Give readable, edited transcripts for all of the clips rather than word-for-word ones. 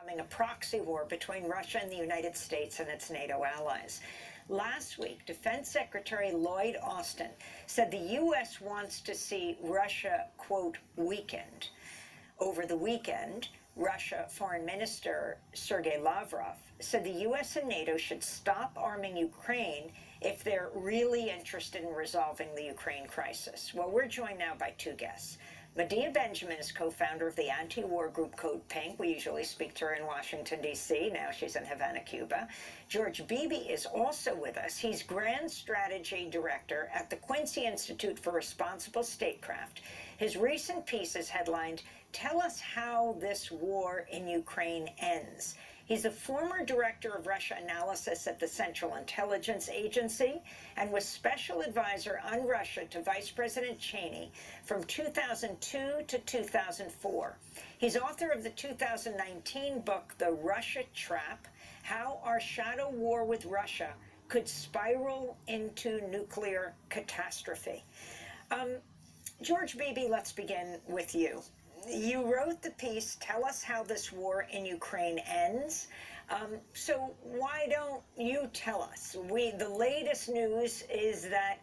becoming a proxy war between Russia and the United States and its NATO allies. Last week, Defense Secretary Lloyd Austin said the U.S. wants to see Russia, quote, weakened. Over the weekend, Russia Foreign Minister Sergei Lavrov said the U.S. and NATO should stop arming Ukraine if they're really interested in resolving the Ukraine crisis. Well, we're joined now by two guests. Medea Benjamin is co-founder of the anti-war group Code Pink. We usually speak to her in Washington, D.C. Now she's in Havana, Cuba. George Beebe is also with us. He's Grand Strategy Director at the Quincy Institute for Responsible Statecraft. His recent piece is headlined, "Tell Us How This War in Ukraine Ends." He's a former director of Russia analysis at the Central Intelligence Agency and was special advisor on Russia to Vice President Cheney from 2002 to 2004. He's author of the 2019 book, The Russia Trap: How Our Shadow War with Russia Could Spiral into Nuclear Catastrophe. George Beebe, let's begin with you. You wrote the piece, "Tell Us How This War in Ukraine Ends." So why don't you tell us? The latest news is that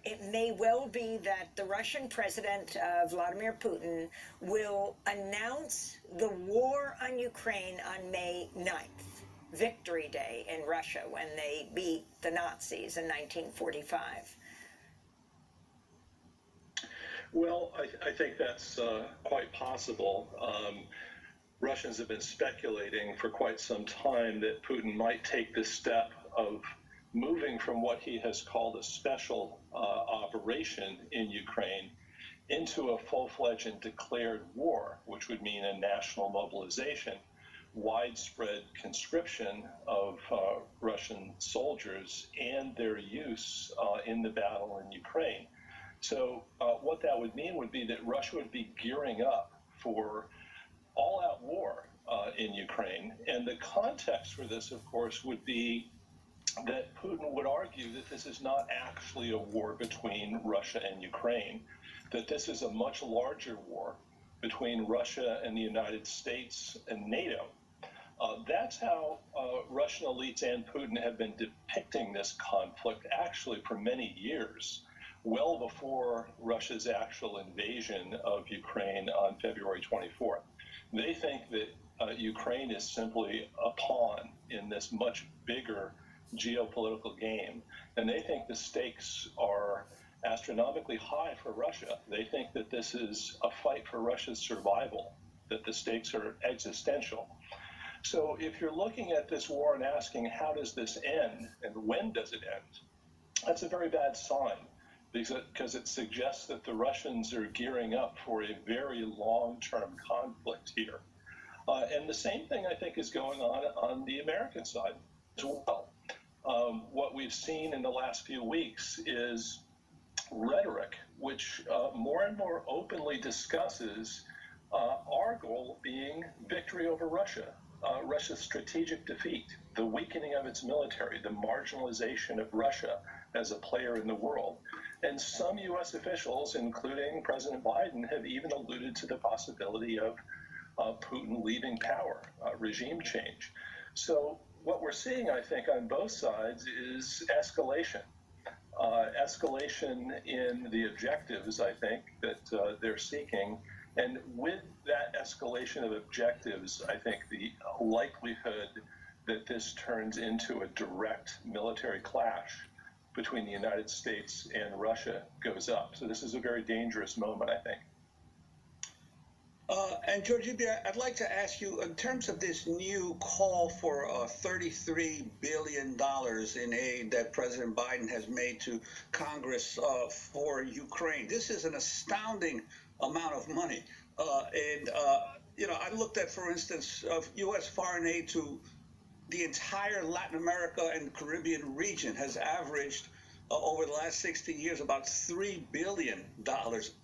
it may well be that the Russian President, Vladimir Putin, will announce the war on Ukraine on May 9th, Victory Day in Russia, when they beat the Nazis in 1945. Well, I think that's quite possible. Russians have been speculating for quite some time that Putin might take this step of moving from what he has called a special operation in Ukraine into a full-fledged and declared war, which would mean a national mobilization, widespread conscription of Russian soldiers, and their use in the battle in Ukraine. So what that would mean would be that Russia would be gearing up for all-out war in Ukraine. And the context for this, of course, would be that Putin would argue that this is not actually a war between Russia and Ukraine, that this is a much larger war between Russia and the United States and NATO. That's how Russian elites and Putin have been depicting this conflict actually for many years, well before Russia's actual invasion of Ukraine on February 24th. They think that Ukraine is simply a pawn in this much bigger geopolitical game, and they think the stakes are astronomically high for Russia. They think that this is a fight for Russia's survival, that the stakes are existential. So if you're looking at this war and asking, how does this end and when does it end, that's a very bad sign, because it suggests that the Russians are gearing up for a very long-term conflict here. And the same thing, I think, is going on the American side as well. What we've seen in the last few weeks is rhetoric which more and more openly discusses our goal being victory over Russia, Russia's strategic defeat, the weakening of its military, the marginalization of Russia as a player in the world. And some U.S. officials, including President Biden, have even alluded to the possibility of Putin leaving power, regime change. So what we're seeing, I think, on both sides is escalation. Escalation in the objectives, I think, that they're seeking. And with that escalation of objectives, I think the likelihood that this turns into a direct military clash between the United States and Russia goes up. So this is a very dangerous moment, I think. And George, I'd like to ask you, in terms of this new call for $33 billion in aid that President Biden has made to Congress for Ukraine, this is an astounding amount of money. I looked at, for instance, U.S. foreign aid to the entire Latin America and Caribbean region has averaged over the last 60 years about $3 billion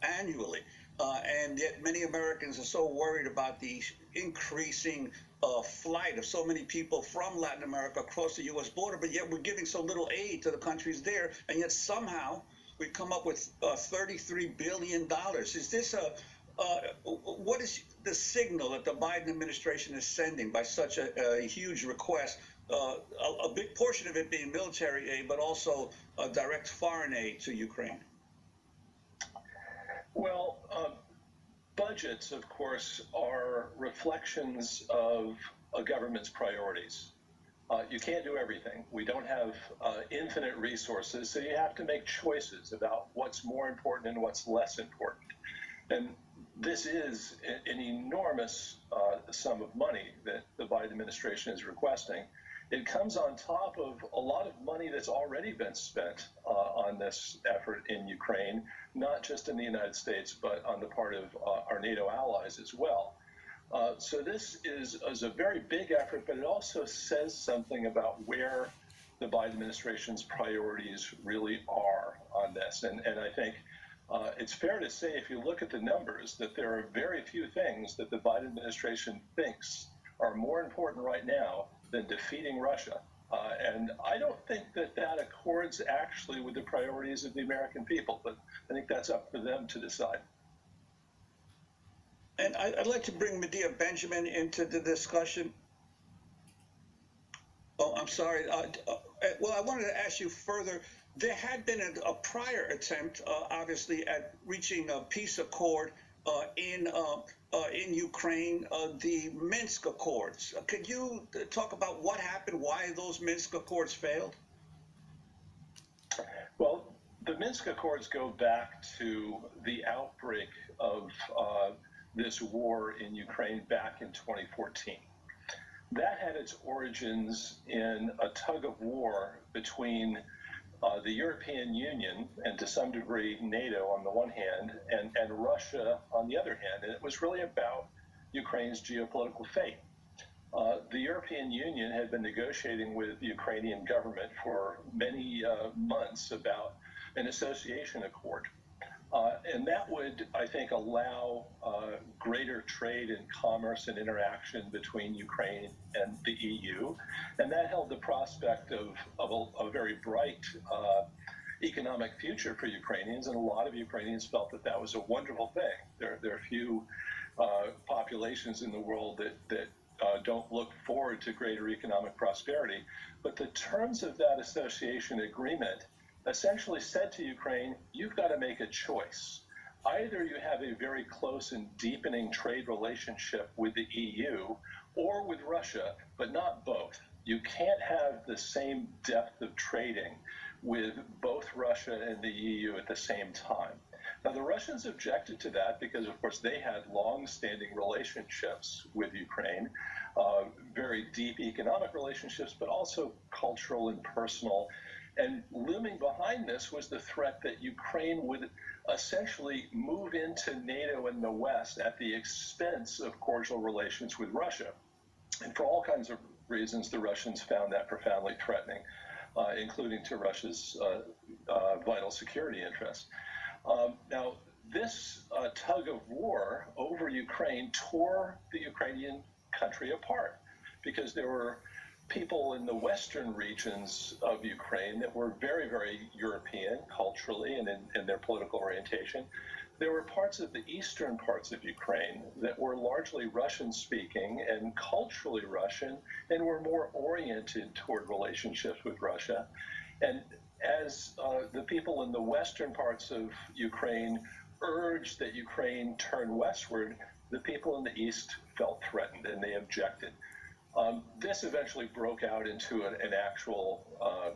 annually. And yet many Americans are so worried about the increasing flight of so many people from Latin America across the U.S. border, but yet we're giving so little aid to the countries there, and yet somehow we come up with $33 billion. Is this what is the signal that the Biden administration is sending by such a huge request? A big portion of it being military aid, but also direct foreign aid to Ukraine. Well, budgets, of course, are reflections of a government's priorities. You can't do everything. We don't have infinite resources, so you have to make choices about what's more important and what's less important. And this is an enormous sum of money that the Biden administration is requesting. It comes on top of a lot of money that's already been spent on this effort in Ukraine, not just in the United States, but on the part of our NATO allies as well. So this is a very big effort, but it also says something about where the Biden administration's priorities really are on this. And I think it's fair to say, if you look at the numbers, that there are very few things that the Biden administration thinks are more important right now than defeating Russia. And I don't think that that accords actually with the priorities of the American people, but I think that's up for them to decide. And I'd like to bring Medea Benjamin into the discussion. Oh, I'm sorry. Well, I wanted to ask you further. There had been a prior attempt, obviously, at reaching a peace accord in Ukraine, the Minsk Accords. Could you talk about what happened, why those Minsk Accords failed? Well, the Minsk Accords go back to the outbreak of this war in Ukraine back in 2014. That had its origins in a tug of war between the European Union and to some degree NATO on the one hand and Russia on the other hand. And it was really about Ukraine's geopolitical fate. The European Union had been negotiating with the Ukrainian government for many months about an association accord. And that would, I think, allow greater trade and commerce and interaction between Ukraine and the EU. And that held the prospect of a very bright economic future for Ukrainians. And a lot of Ukrainians felt that that was a wonderful thing. There are few populations in the world that don't look forward to greater economic prosperity. But the terms of that association agreement essentially said to Ukraine, you've got to make a choice. Either you have a very close and deepening trade relationship with the EU or with Russia, but not both. You can't have the same depth of trading with both Russia and the EU at the same time. Now, the Russians objected to that because, of course, they had long-standing relationships with Ukraine, very deep economic relationships, but also cultural and personal. And looming behind this was the threat that Ukraine would essentially move into NATO and the West at the expense of cordial relations with Russia. And for all kinds of reasons, the Russians found that profoundly threatening, including to Russia's vital security interests. Now, this tug of war over Ukraine tore the Ukrainian country apart because there were people in the western regions of Ukraine that were very, very European culturally and in their political orientation. There were parts of the eastern parts of Ukraine that were largely Russian-speaking and culturally Russian and were more oriented toward relationships with Russia. And as the people in the western parts of Ukraine urged that Ukraine turn westward, the people in the east felt threatened and they objected. This eventually broke out into an actual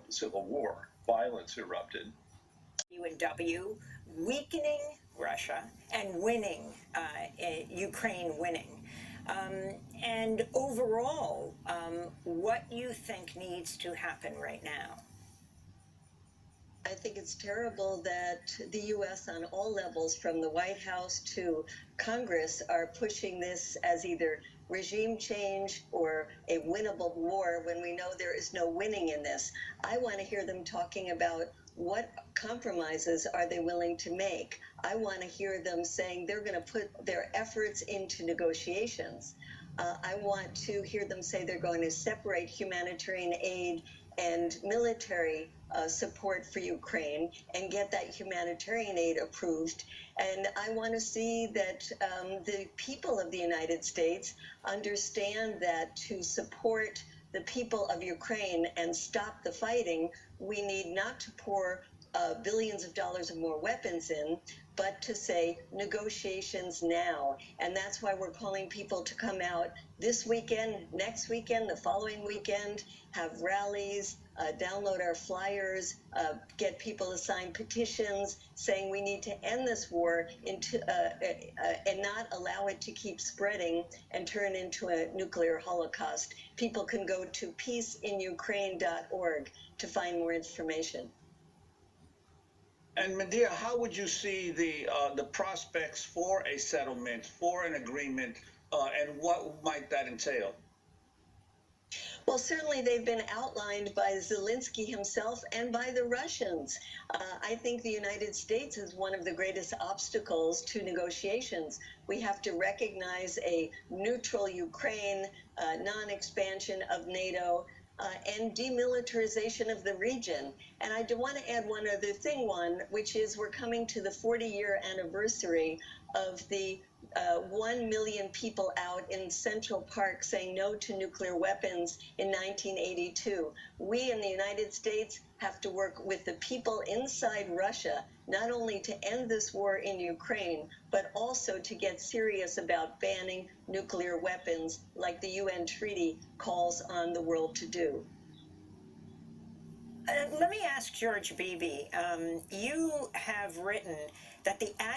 civil war. Violence erupted. UNW weakening Russia and winning, Ukraine winning. And overall, what you think needs to happen right now? I think it's terrible that the U.S. on all levels, from the White House to Congress, are pushing this as either regime change or a winnable war when we know there is no winning in this. I want to hear them talking about what compromises are they willing to make. I want to hear them saying they're going to put their efforts into negotiations. I want to hear them say they're going to separate humanitarian aid and military support for Ukraine and get that humanitarian aid approved. And I want to see that the people of the United States understand that to support the people of Ukraine and stop the fighting, we need not to pour billions of dollars of more weapons in, but to say negotiations now. And that's why we're calling people to come out this weekend, next weekend, the following weekend, have rallies, download our flyers, get people to sign petitions saying we need to end this war and not allow it to keep spreading and turn into a nuclear holocaust. People can go to peaceinukraine.org to find more information. And Medea, how would you see the prospects for a settlement, for an agreement, and what might that entail? Well, certainly they've been outlined by Zelensky himself and by the Russians. I think the United States is one of the greatest obstacles to negotiations. We have to recognize a neutral Ukraine, non-expansion of NATO, and demilitarization of the region. And I do want to add one other thing, which is we're coming to the 40-year anniversary of the 1 million people out in Central Park saying no to nuclear weapons in 1982. We in the United States have to work with the people inside Russia, not only to end this war in Ukraine, but also to get serious about banning nuclear weapons like the UN treaty calls on the world to do. Let me ask George Beebe. You have written that the